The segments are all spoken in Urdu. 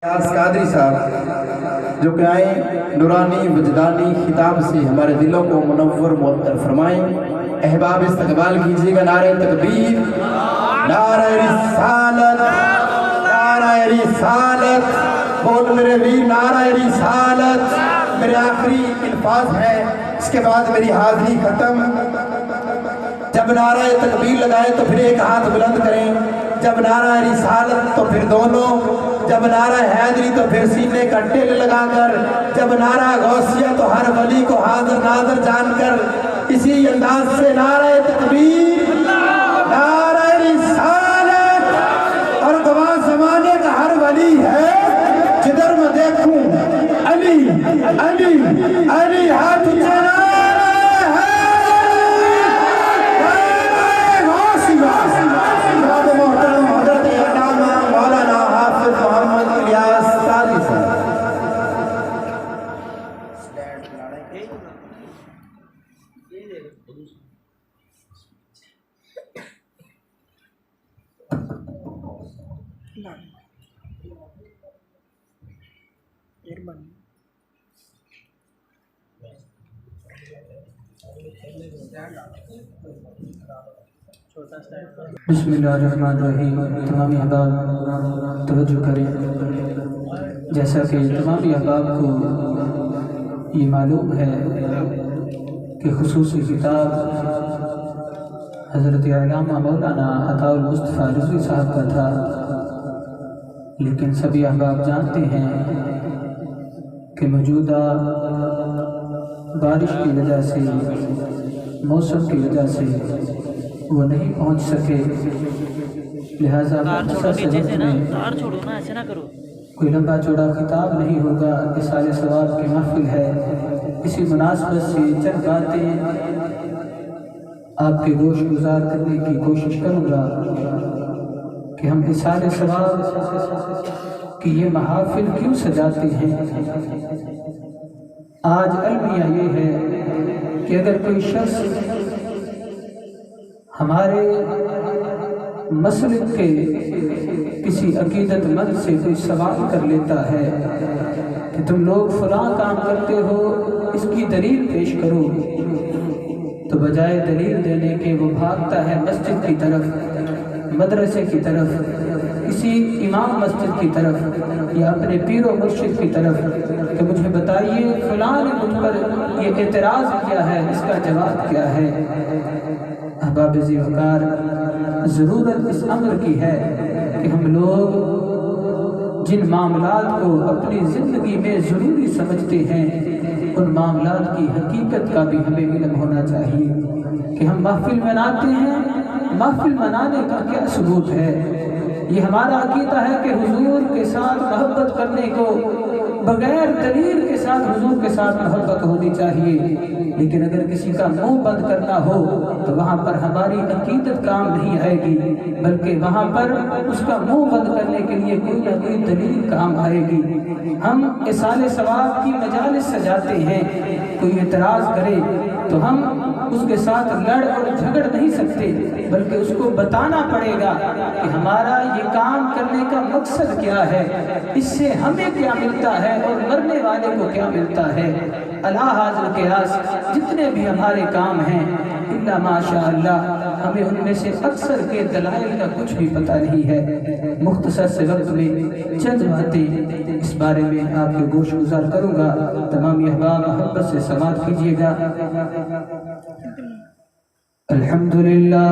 قادری صاحب جو کہ آئیں نورانی وجدانی خطاب سے ہمارے دلوں کو منور معطر فرمائیں. احباب استقبال کیجیے گا. نعرہ تکبیر، نعرہ رسالت، نعرہ رسالت. بول میرے ویر نعرہ رسالت. میرے آخری الفاظ ہیں، اس کے بعد میری حاضری ختم. جب نعرہ تکبیر لگائے تو پھر ایک ہاتھ بلند کریں، جب نعرہ رسالت تو پھر دونوں، جب نعرہ حیدری تو پھر سینے کا ٹل لگا کر، جب نعرہ غوثیہ تو ہر ولی کو حاضر ناظر جان کر. اسی انداز سے نعرہ تکبیر، نعرہ رسالت. اور گواہ زمانے کا ہر ولی ہے، جدھر میں دیکھوں علی علی علی. ہاتھ اٹھانا بسم اللہ الرحمن الرحیم. تمام احباب توجہ کریں. جیسا کہ تمام احباب کو یہ معلوم ہے کہ خصوصی خطاب حضرت علامہ مولانا عطاء المصطفیٰ رضوی صاحب کا تھا، لیکن سبھی احباب جانتے ہیں کہ موجودہ بارش کی وجہ سے، موسم کی وجہ سے وہ نہیں پہنچ سکے. لہٰذا کوئی لمبا چوڑا خطاب نہیں ہوگا. اصال ثواب کی محفل ہے، اسی مناسبت سے چند باتیں آپ کے گوش گزار کرنے کی کوشش کروں گا کہ ہم اصال ثواب کی یہ محافل کیوں سجاتے ہیں. آج المیہ یہ ہے کہ اگر کوئی شخص ہمارے مسلک کے کسی عقیدت مند سے کوئی سوال کر لیتا ہے کہ تم لوگ فلاں کام کرتے ہو، اس کی دلیل پیش کرو، تو بجائے دلیل دینے کے وہ بھاگتا ہے مسجد کی طرف، مدرسے کی طرف، کسی امام مسجد کی طرف یا اپنے پیر و مرشد کی طرف کہ مجھے بتائیے فلاں نے مجھ پر یہ اعتراض کیا ہے، اس کا جواب کیا ہے. احباب ذی وقار، ضرورت اس امر کی ہے کہ ہم لوگ جن معاملات کو اپنی زندگی میں ضروری سمجھتے ہیں، ان معاملات کی حقیقت کا بھی ہمیں علم ہونا چاہیے کہ ہم محفل مناتے ہیں، محفل منانے کا کیا ثبوت ہے. یہ ہمارا عقیدہ ہے کہ حضور کے ساتھ محبت کرنے کو بغیر دلیل کے ساتھ حضور کے ساتھ محبت ہونی چاہیے، لیکن اگر کسی کا منہ بند کرنا ہو تو وہاں پر ہماری عقیدت کام نہیں آئے گی، بلکہ وہاں پر اس کا منہ بند کرنے کے لیے کوئی نہ کوئی دلیل کام آئے گی. ہم اصال ثواب کی مجالس سجاتے ہیں، کوئی اعتراض کرے تو ہم اس کے ساتھ لڑ اور جھگڑ نہیں سکتے، بلکہ اس کو بتانا پڑے گا کہ ہمارا یہ کام کرنے کا مقصد کیا ہے، اس سے ہمیں کیا ملتا ہے اور مرنے والے کو کیا ملتا ہے. اللہ حاضر قیاس جتنے بھی ہمارے کام ہیں الا ماشاء اللہ، ہمیں ان میں سے اکثر کے دلائل کا کچھ بھی پتہ نہیں ہے. مختصر سے وقت میں چند باتیں اس بارے میں آپ کے گوش گزار کروں گا. تمام احباب محبت سے سماعت کیجیے گا. الحمدللہ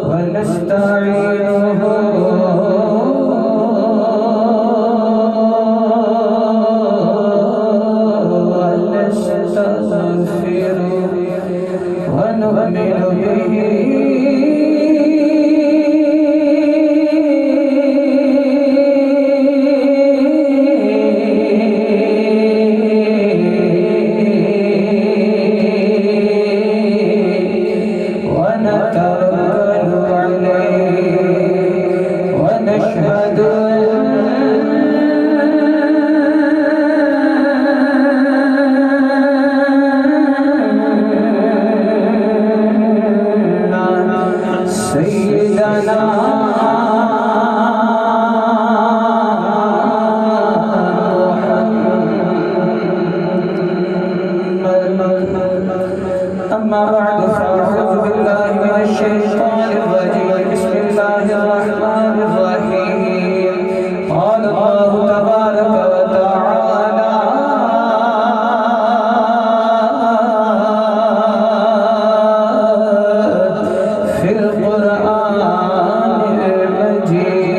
ونستعين وأشهد أن سيدنا أما بعد فأعوذ بالله من الشيطان الرجيم بسم الله الرحمن الرحيم قال الله تبارك وتعالى في القرآن المجيد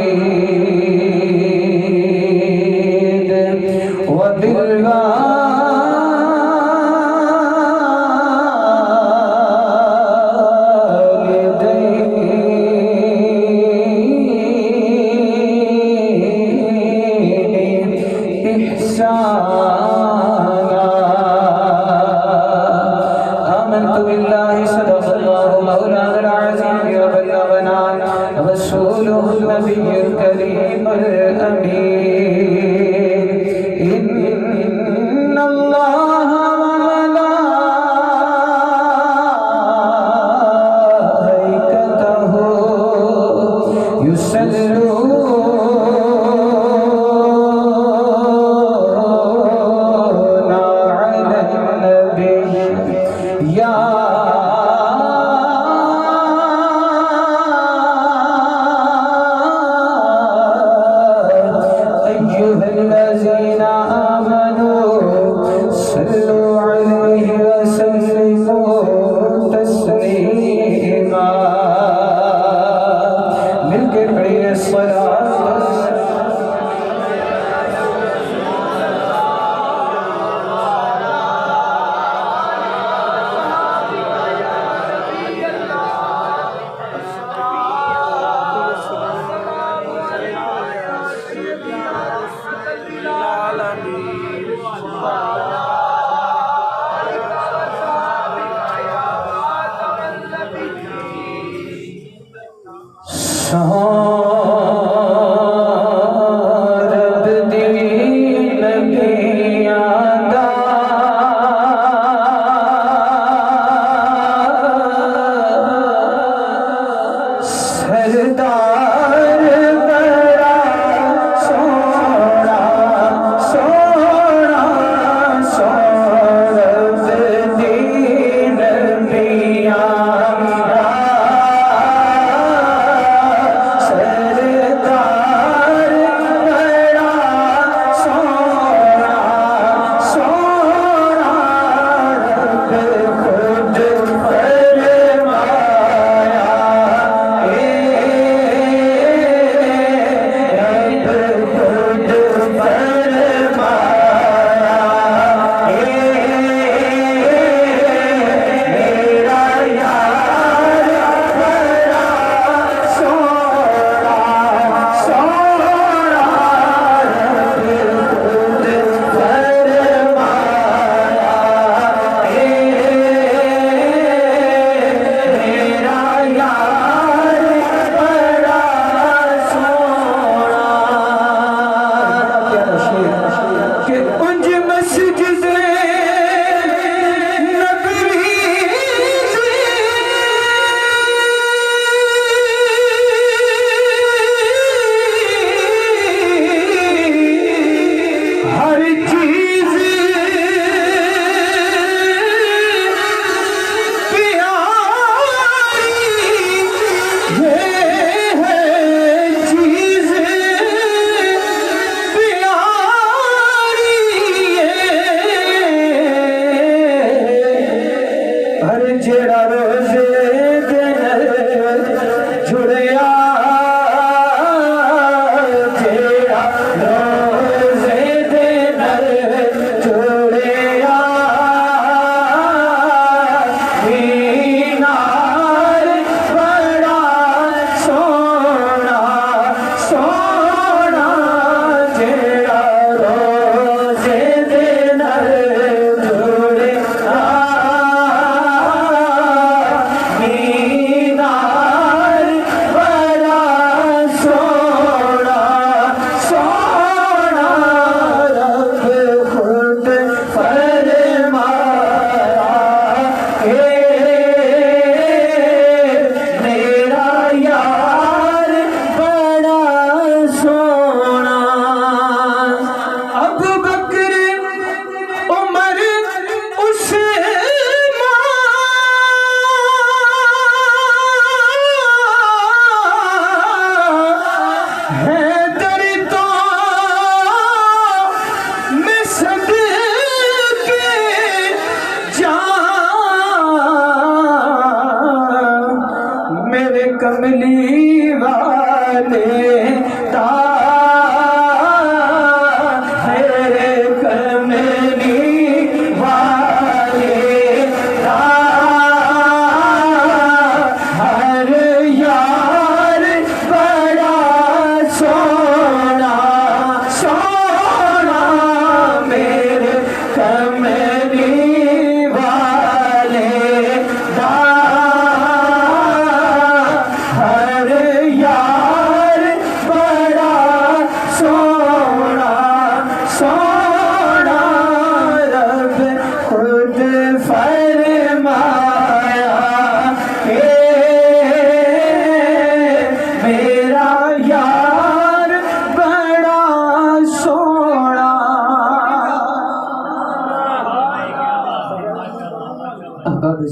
آمنت بالله صدق الله مولانا العظيم وبلغنا رسوله النبي الكريم الأمين إن الله وملائكته يصلون يا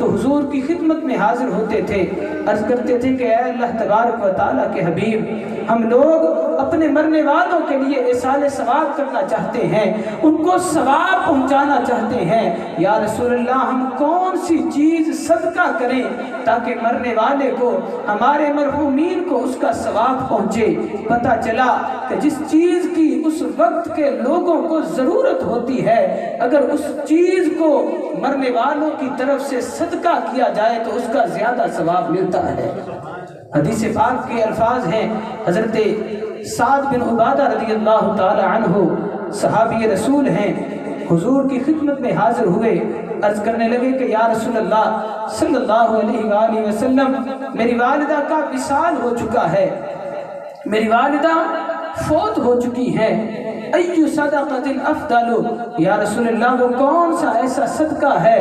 تو حضور کی خدمت میں حاضر ہوتے تھے، عرض کرتے تھے کہ اے اللہ تبارک و تعالیٰ کے حبیب، ہم لوگ اپنے مرنے والوں کے لیے ایصال ثواب کرنا چاہتے ہیں، ان کو ثواب پہنچانا چاہتے ہیں، یا رسول اللہ ہم کون سی چیز صدقہ کریں تاکہ مرنے والے کو، ہمارے مرحومین کو اس کا ثواب پہنچے؟ پتہ چلا کہ جس چیز کی اس وقت کے لوگوں کو ضرورت ہوتی ہے، اگر اس چیز کو مرنے والوں کی طرف سے صدقہ کیا جائے تو اس کا زیادہ ثواب ملتا ہے۔ حدیث پاک کے الفاظ ہیں، حضرت سعد بن عبادہ رضی اللہ تعالی عنہ صحابی رسول ہیں، حضور کی خدمت میں حاضر ہوئے، عرض کرنے لگے کہ یا رسول اللہ صلی اللہ علیہ وآلہ وسلم، میری والدہ کا وصال ہو چکا ہے، میری والدہ فوت ہو چکی ہے، ایّ صدقۃ افضل، یا رسول اللہ وہ کون سا ایسا صدقہ ہے،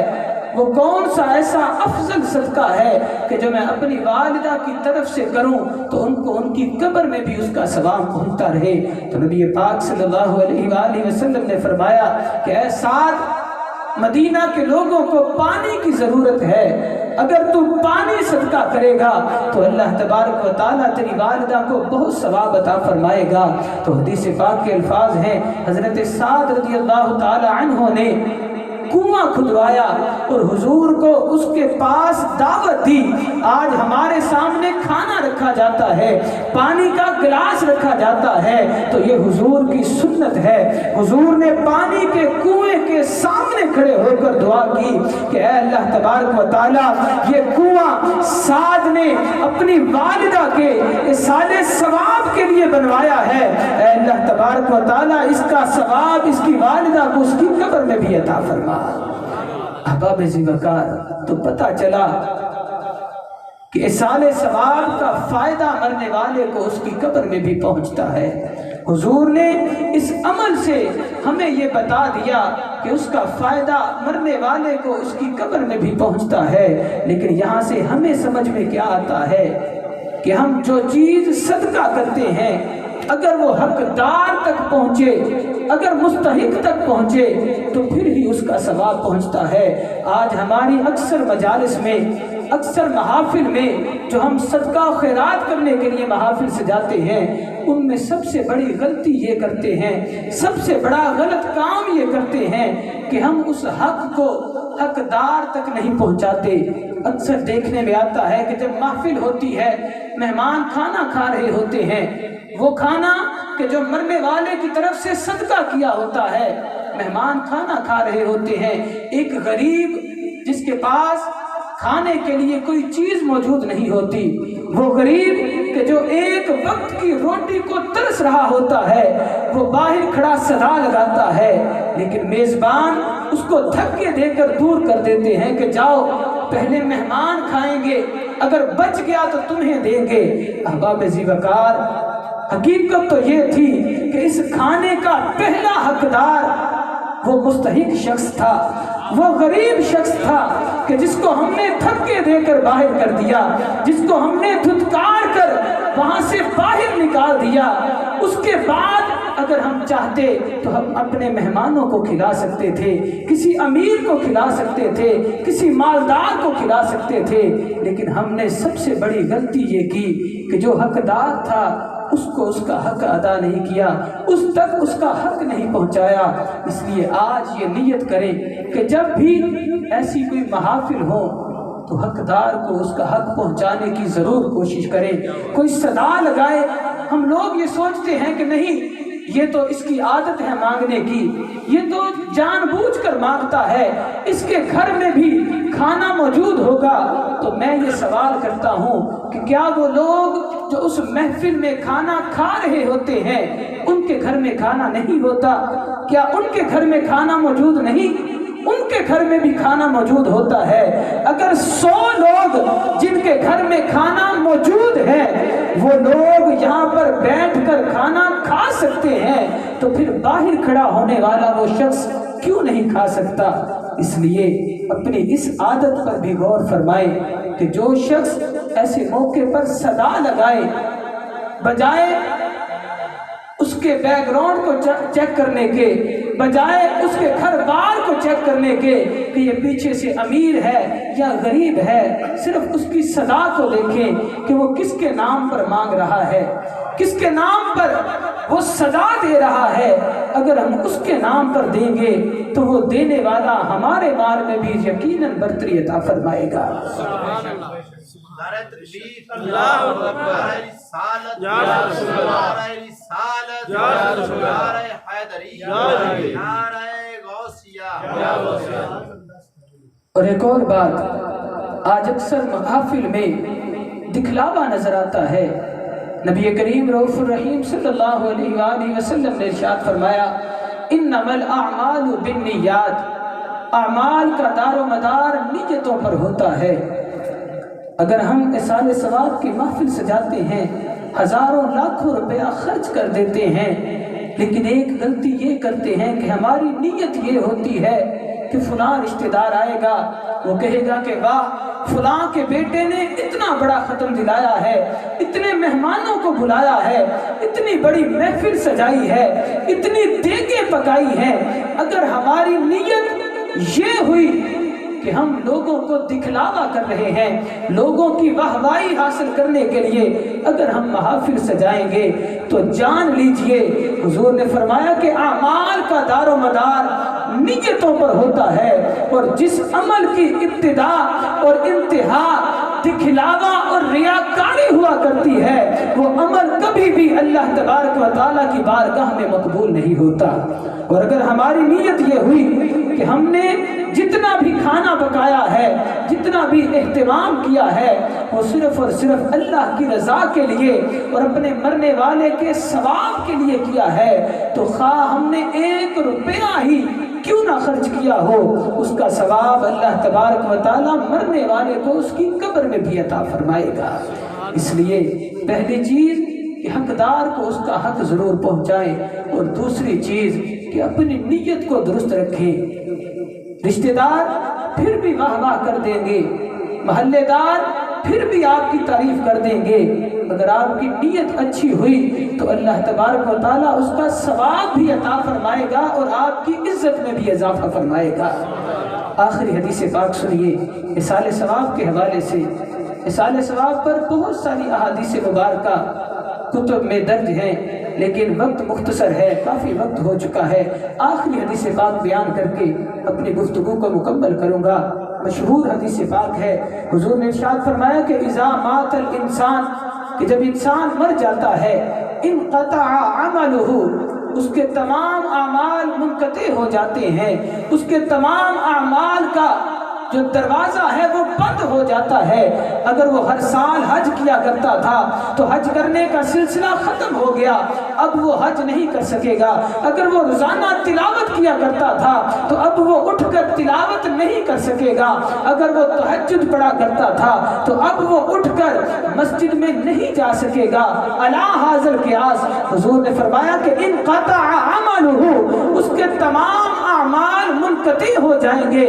وہ کون سا ایسا افضل صدقہ ہے کہ جو میں اپنی والدہ کی طرف سے کروں تو ان کو ان کی قبر میں بھی اس کا ثواب پہنچتا رہے؟ تو نبی پاک صلی اللہ علیہ وآلہ وسلم نے فرمایا کہ اے سعد، مدینہ کے لوگوں کو پانی کی ضرورت ہے، اگر تو پانی صدقہ کرے گا تو اللہ تبارک و تعالیٰ تیری والدہ کو بہت ثواب عطا فرمائے گا۔ تو حدیث پاک کے الفاظ ہیں، حضرت سعد رضی اللہ تعالی عنہ نے کنواں کھدوایا اور حضور کو اس کے پاس دعوت دی۔ آج ہمارے سامنے کھانا رکھا جاتا ہے، پانی کا گلاس رکھا جاتا ہے، تو یہ حضور کی سنت ہے۔ حضور نے پانی کے کنویں کے سامنے کھڑے ہو کر دعا کی کہ اے اللہ تبارک و تعالیٰ، یہ کنواں سعد نے اپنی والدہ کے ایصال ثواب کے لیے بنوایا ہے، اے اللہ تبارک و تعالیٰ اس کا ثواب اس کی والدہ کو اس کی قبر میں بھی عطا فرما۔ احباب ذی وقار، تو پتہ چلا کہ ایصال ثواب کا فائدہ مرنے والے کو اس کی قبر میں بھی پہنچتا ہے۔ حضور نے اس عمل سے ہمیں یہ بتا دیا کہ اس کا فائدہ مرنے والے کو اس کی قبر میں بھی پہنچتا ہے، لیکن یہاں سے ہمیں سمجھ میں کیا آتا ہے کہ ہم جو چیز صدقہ کرتے ہیں اگر وہ حقدار تک پہنچے، اگر مستحق تک پہنچے تو پھر ہی اس کا ثواب پہنچتا ہے۔ آج ہماری اکثر مجالس میں، اکثر محافل میں جو ہم صدقہ و خیرات کرنے کے لیے محافل سے جاتے ہیں، ان میں سب سے بڑی غلطی یہ کرتے ہیں، سب سے بڑا غلط کام یہ کرتے ہیں کہ ہم اس حق کو حقدار تک نہیں پہنچاتے۔ اکثر دیکھنے میں آتا ہے کہ جب محفل ہوتی ہے، مہمان کھانا کھا رہے ہوتے ہیں، وہ کھانا کہ جو مرنے والے کی طرف سے صدقہ کیا ہوتا ہے، مہمان کھانا کھا رہے ہوتے ہیں، ایک غریب جس کے پاس کھانے کے لیے کوئی چیز موجود نہیں ہوتی، وہ غریب کہ جو ایک وقت کی روٹی کو ترس رہا ہوتا ہے، وہ باہر کھڑا صدا لگاتا ہے، لیکن میزبان اس کو دھکے دے کر دور کر دیتے ہیں کہ جاؤ پہلے مہمان کھائیں گے، اگر بچ گیا تو تمہیں دیں گے۔ احباب ذی وقار، حقیقت تو یہ تھی کہ اس کھانے کا پہلا حقدار وہ مستحق شخص تھا، وہ غریب شخص تھا کہ جس کو ہم نے دھکے دے کر باہر کر دیا، جس کو ہم نے دھتکار کر وہاں سے باہر نکال دیا۔ اس کے بعد اگر ہم چاہتے تو ہم اپنے مہمانوں کو کھلا سکتے تھے، کسی امیر کو کھلا سکتے تھے، کسی مالدار کو کھلا سکتے تھے، لیکن ہم نے سب سے بڑی غلطی یہ کی کہ جو حقدار تھا اس کو اس کا حق ادا نہیں کیا، اس تک اس کا حق نہیں پہنچایا۔ اس لیے آج یہ نیت کریں کہ جب بھی ایسی کوئی محافل ہو تو حقدار کو اس کا حق پہنچانے کی ضرور کوشش کریں۔ کوئی صدا لگائے، ہم لوگ یہ سوچتے ہیں کہ نہیں یہ تو اس کی عادت ہے مانگنے کی، یہ تو جان بوجھ کر مانگتا ہے، اس کے گھر میں بھی کھانا موجود ہوگا۔ تو میں یہ سوال کرتا ہوں کہ کیا وہ لوگ جو اس محفل میں کھانا کھا رہے ہوتے ہیں ان کے گھر میں کھانا نہیں ہوتا؟ کیا ان کے گھر میں کھانا موجود نہیں؟ ان کے گھر میں بھی کھانا موجود ہوتا ہے۔ اگر 100 لوگ جن کے گھر میں کھانا موجود ہے وہ لوگ یہاں پر بیٹھ کر کھانا کھا سکتے ہیں تو پھر باہر کھڑا ہونے والا وہ شخص کیوں نہیں کھا سکتا؟ اس لیے اپنی اس عادت پر بھی غور فرمائیں کہ جو شخص ایسے موقع پر صدا لگائے، بجائے اس کے بیک گراؤنڈ کو چیک کرنے کے بجائے اس کے گھر بار کو چیک کرنے کے کہ یہ پیچھے سے امیر ہے یا غریب ہے، صرف اس کی صدا کو دیکھیں کہ وہ کس کے نام پر مانگ رہا ہے، کس کے نام پر وہ صدا دے رہا ہے۔ اگر ہم اس کے نام پر دیں گے تو وہ دینے والا ہمارے مال میں بھی یقیناً برتری عطا فرمائے گا۔ نعرہ تکبیر، اللہ اکبر، نعرہ رسالت، نعرہ رسالت، نعرہ حیدری، نعرہ غوثیہ۔ اور ایک اور بات، آج اکثر محافل میں دکھلاوا نظر آتا ہے۔ نبی کریم رؤوف الرحیم صلی اللہ علیہ وآلہ وسلم نے ارشاد فرمایا، انما الاعمال بالنیات، اعمال کا دار و مدار نیتوں پر ہوتا ہے۔ اگر ہم اصال ثواب کی محفل سجاتے ہیں، ہزاروں لاکھوں روپیہ خرچ کر دیتے ہیں، لیکن ایک غلطی یہ کرتے ہیں کہ ہماری نیت یہ ہوتی ہے کہ فلاں رشتہ دار آئے گا، وہ کہے گا کہ واہ فلاں کے بیٹے نے اتنا بڑا ختم دلایا ہے، اتنے مہمانوں کو بلایا ہے، اتنی بڑی محفل سجائی ہے، اتنی دیگیں پکائی ہیں۔ اگر ہماری نیت یہ ہوئی کہ ہم لوگوں کو دکھلاوا کر رہے ہیں، لوگوں کی واہوائی حاصل کرنے کے لیے اگر ہم محافل سجائیں گے تو جان لیجئے حضور نے فرمایا کہ اعمال کا دار و مدار نیتوں پر ہوتا ہے، اور جس عمل کی ابتدا اور انتہا دکھلاوا اور ریاکاری ہوا کرتی ہے، وہ عمل کبھی بھی اللہ تبارک و تعالیٰ کی بارگاہ میں مقبول نہیں ہوتا۔ اور اگر ہماری نیت یہ ہوئی کہ ہم نے جتنا بھی کھانا پکایا ہے، جتنا بھی اہتمام کیا ہے، وہ صرف اور صرف اللہ کی رضا کے لیے اور اپنے مرنے والے کے ثواب کے لیے کیا ہے، تو خواہ ہم نے 1 روپیہ ہی کیوں نہ خرچ کیا ہو، اس کا ثواب اللہ تبارک و تعالیٰ مرنے والے کو اس کی قبر میں بھی عطا فرمائے گا۔ اس لیے پہلی چیز کہ حقدار کو اس کا حق ضرور پہنچائیں، اور دوسری چیز کہ اپنی نیت کو درست رکھیں۔ رشتہ دار پھر بھی واہ واہ کر دیں گے، محلے دار پھر بھی آپ کی تعریف کر دیں گے، اگر آپ کی نیت اچھی ہوئی تو اللہ تبارک و تعالیٰ اس کا ثواب بھی عطا فرمائے گا اور آپ کی عزت میں بھی اضافہ فرمائے گا۔ آخری حدیث پاک سنیے اصال ثواب کے حوالے سے۔ اصال ثواب پر بہت ساری احادیث مبارکہ کتب میں درج ہیں، لیکن وقت مختصر ہے، کافی وقت ہو چکا ہے۔ آخری حدیث پاک بیان کر کے اپنی گفتگو کو مکمل کروں گا۔ مشہور حدیث پاک ہے، حضور نے ارشاد فرمایا کہ اذا مات الانسان، کہ جب انسان مر جاتا ہے، انقطع عملہ، اس کے تمام اعمال منقطع ہو جاتے ہیں، اس کے تمام اعمال کا جو دروازہ ہے وہ بند ہو جاتا ہے۔ اگر وہ ہر سال حج کیا کرتا تھا تو حج کرنے کا سلسلہ ختم ہو گیا، اب وہ حج نہیں کر سکے گا۔ اگر وہ روزانہ تلاوت کیا کرتا تھا تو اب وہ اٹھ کر تلاوت نہیں کر سکے گا۔ اگر وہ تہجد پڑھا کرتا تھا تو اب وہ اٹھ کر مسجد میں نہیں جا سکے گا۔ الا حاضر قیاس، حضور نے فرمایا کہ انقطع عملہ، اس کے تمام اعمال منقطع ہو جائیں گے،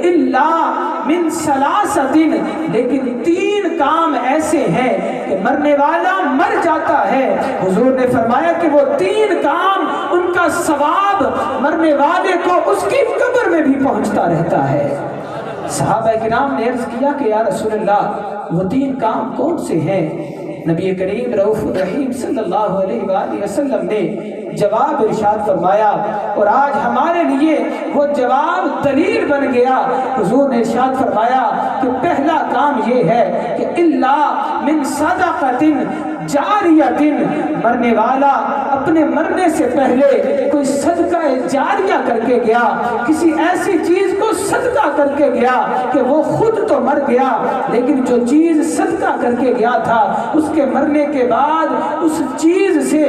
الا من ثلاثۃ، لیکن 3 کام ایسے ہیں کہ مرنے والا مر جاتا ہے، حضور نے فرمایا کہ وہ 3 کام ان کا ثواب مرنے والے کو اس کی قبر میں بھی پہنچتا رہتا ہے۔ صحابہ کرام نے عرض کیا کہ یا رسول اللہ وہ 3 کام کون سے ہیں؟ نبی کریم رؤوف الرحیم صلی اللہ علیہ وآلہ وسلم نے جواب ارشاد فرمایا، اور آج ہمارے لیے وہ جواب دلیل بن گیا۔ حضور نے ارشاد فرمایا کہ پہلا کام یہ ہے کہ الا من صدقۃ جاریۃ، مرنے والا اپنے مرنے سے پہلے کوئی صدقہ جاریہ کر کے گیا، کسی ایسی چیز کو صدقہ کر کے گیا کہ وہ خود تو مر گیا لیکن جو چیز صدقہ کر کے گیا تھا اس کے مرنے کے بعد اس چیز سے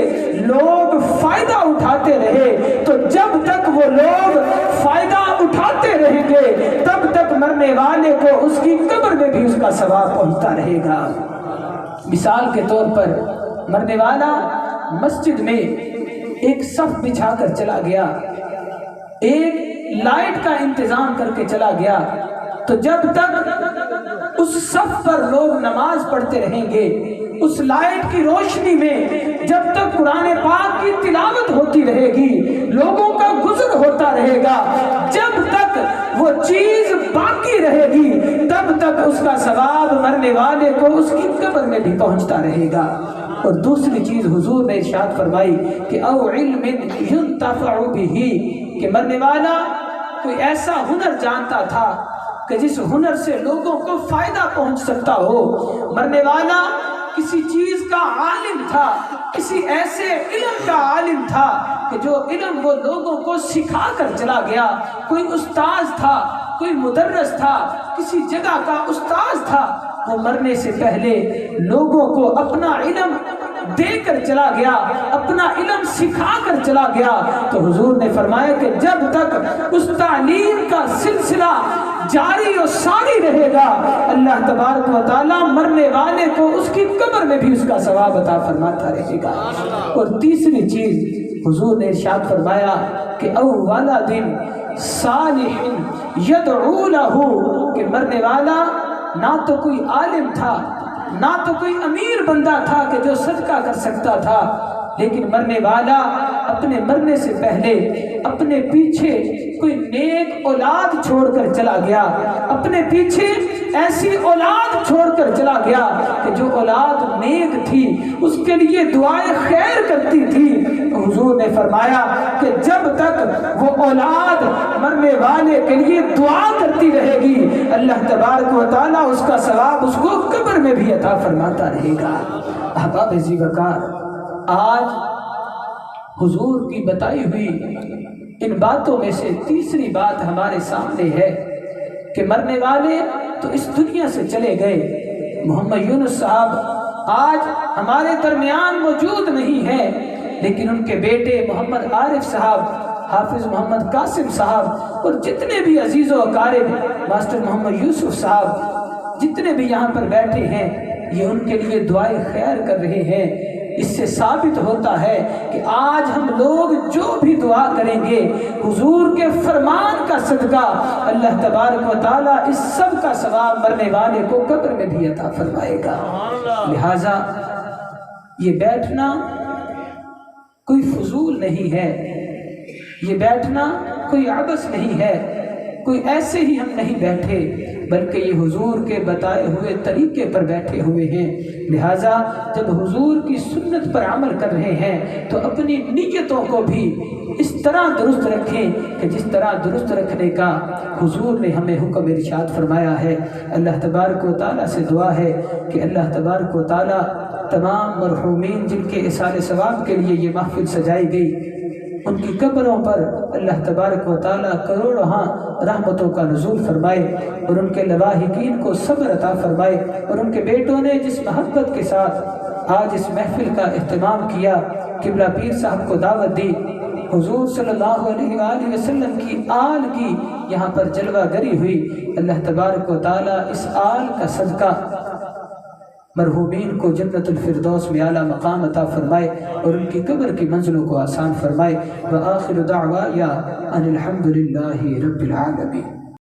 لوگ فائدہ اٹھاتے رہے، تو جب تک وہ لوگ فائدہ اٹھاتے رہیں گے تب تک مرنے والے کو اس کی قبر میں بھی اس کا ثواب پہنچتا رہے گا۔ مثال کے طور پر مرنے والا مسجد میں ایک صف بچھا کر چلا گیا، ایک لائٹ کا انتظام کر کے چلا گیا، تو جب تک اس صف پر لوگ نماز پڑھتے رہیں گے، اس لائٹ کی روشنی میں جب تک قرآن پاک کی تلاوت رہے گی، لوگوں کا گزر ہوتا رہے گا، جب تک وہ چیز باقی رہے گی تب تک اس کا ثواب مرنے والے کو اس کی قبر میں بھی پہنچتا رہے گا۔ اور دوسری چیز حضور نے ارشاد فرمائی کہ او علم ينتفع به، کہ مرنے والا کوئی ایسا ہنر جانتا تھا کہ جس ہنر سے لوگوں کو فائدہ پہنچ سکتا ہو، مرنے والا کسی چیز کا عالم تھا، کسی ایسے علم کا عالم تھا کہ جو علم وہ لوگوں کو سکھا کر چلا گیا، کوئی استاذ تھا، کوئی مدرس تھا، کسی جگہ کا استاذ تھا، وہ مرنے سے پہلے لوگوں کو اپنا علم دے کر چلا گیا، اپنا علم سکھا کر چلا گیا، تو حضور نے فرمایا کہ جب تک اس تعلیم کا سلسلہ جاری و ساری رہے گا، اللہ تبارک و تعالیٰ مرنے والے کو اس کی قبر میں بھی اس کا ثواب عطا فرماتا رہے گا۔ اور تیسری چیز حضور نے ارشاد فرمایا کہ او ولد صالح یدعو لہ، کہ مرنے والا نہ تو کوئی عالم تھا، نہ تو کوئی امیر بندہ تھا کہ جو صدقہ کر سکتا تھا، لیکن مرنے والا اپنے مرنے سے پہلے اپنے پیچھے کوئی نیک اولاد چھوڑ کر چلا گیا، اپنے پیچھے ایسی اولاد چھوڑ کر چلا گیا کہ جو اولاد نیک تھی، اس کے لیے دعائیں خیر کرتی تھی۔ حضور نے فرمایا کہ جب تک وہ اولاد مرنے والے کے لیے دعا کرتی رہے گی، اللہ تبارک و تعالیٰ اس کا ثواب اس کو قبر میں بھی عطا فرماتا رہے گا۔ احباب ذی وقار، آج حضور کی بتائی ہوئی ان باتوں میں سے تیسری بات ہمارے سامنے ہے کہ مرنے والے تو اس دنیا سے چلے گئے، محمد یونس صاحب آج ہمارے درمیان موجود نہیں ہے، لیکن ان کے بیٹے محمد عارف صاحب، حافظ محمد قاسم صاحب اور جتنے بھی عزیز و اقارب، ماسٹر محمد یوسف صاحب، جتنے بھی یہاں پر بیٹھے ہیں، یہ ان کے لیے دعائیں خیر کر رہے ہیں۔ اس سے ثابت ہوتا ہے کہ آج ہم لوگ جو بھی دعا کریں گے حضور کے فرمان کا صدقہ اللہ تبارک و تعالیٰ اس سب کا ثواب مرنے والے کو قبر میں بھی عطا فرمائے گا۔ لہٰذا یہ بیٹھنا کوئی فضول نہیں ہے، یہ بیٹھنا کوئی عبث نہیں ہے، کوئی ایسے ہی ہم نہیں بیٹھے، بلکہ یہ حضور کے بتائے ہوئے طریقے پر بیٹھے ہوئے ہیں۔ لہٰذا جب حضور کی سنت پر عمل کر رہے ہیں تو اپنی نیتوں کو بھی اس طرح درست رکھیں کہ جس طرح درست رکھنے کا حضور نے ہمیں حکم ارشاد فرمایا ہے۔ اللہ تبارک و تعالیٰ سے دعا ہے کہ اللہ تبارک و تعالیٰ تمام مرحومین جن کے اصال ثواب کے لیے یہ محفل سجائی گئی، ان کی قبروں پر اللہ تبارک و تعالیٰ کروڑہاں رحمتوں کا نزول فرمائے، اور ان کے لواحقین کو صبر عطا فرمائے، اور ان کے بیٹوں نے جس محبت کے ساتھ آج اس محفل کا اہتمام کیا، قبلہ پیر صاحب کو دعوت دی، حضور صلی اللہ علیہ وآلہ وسلم کی آل کی یہاں پر جلوہ گری ہوئی، اللہ تبارک و تعالیٰ اس آل کا صدقہ مرحومین کو جنت الفردوس میں اعلیٰ مقام عطا فرمائے اور ان کی قبر کی منزلوں کو آسان فرمائے۔ وآخر دعوایا ان الحمد للہ رب العالمین۔